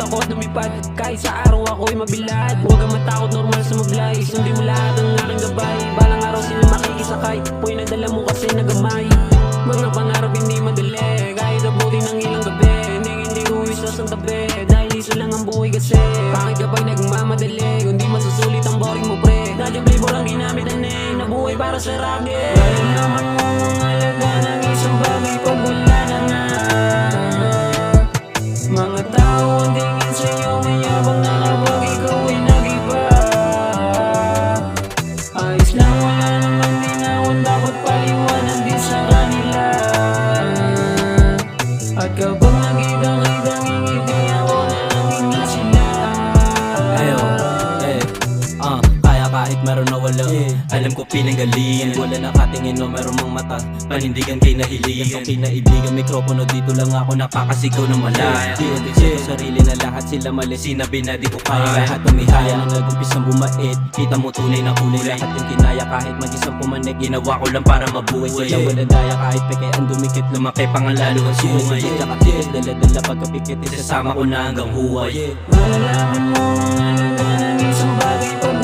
ako't lumipad. Kahit sa araw ako'y mabilad, huwag kang matakot, normal sa mablay. Sundin mo lahat ang aking gabay, balang araw sila makikisakay. Pu'y nadala mo kasi nagamay. Mga pangarap hindi madali, kahit abutin ng ilang gabi. Hindi uwi sa santabi, dahil isa lang ang buhay kasi. Bakit ka pa'y nagmamadali, kundi masusulit ang boring mo pre. Dahil yung flavor ang ginamit nabuhay para sa racket. Malalaman mo ang halaga ng isang bagay pag wala na nga. Mga tao ang tingin sa'yo mayabang na kapag ikaw ay nag-iba. Ayos lang, wala naman dinawon, dapat paliwanag din sa kanila. At kapag nakita-kitang ngingiti ako na lang nga sila. Kaya kahit meron na wala, alam ko pinanggalingan. Wala nakatingin o meron mang mata, panindigan kay nahiligan. Kung kinaibigan mikropono dito lang ako nakakasigaw ng malaya. Di edit sa sarili na lahat sila mali, sinabi na di ko kaya. Lahat umihaya na nag-umpisang bumait, kita mo tunay na kulay. Lahat yung kinaya kahit mag-isang pumanik, ginawa ko lang para mabuhay. Sila wala daya kahit peke ang dumikit, lumaki pang ang lalo ang sungay. Tsaka tilit dala-dala pagkapikit, isasama ko na hanggang huway. Malalaman mo ang halaga ng isang bagay pag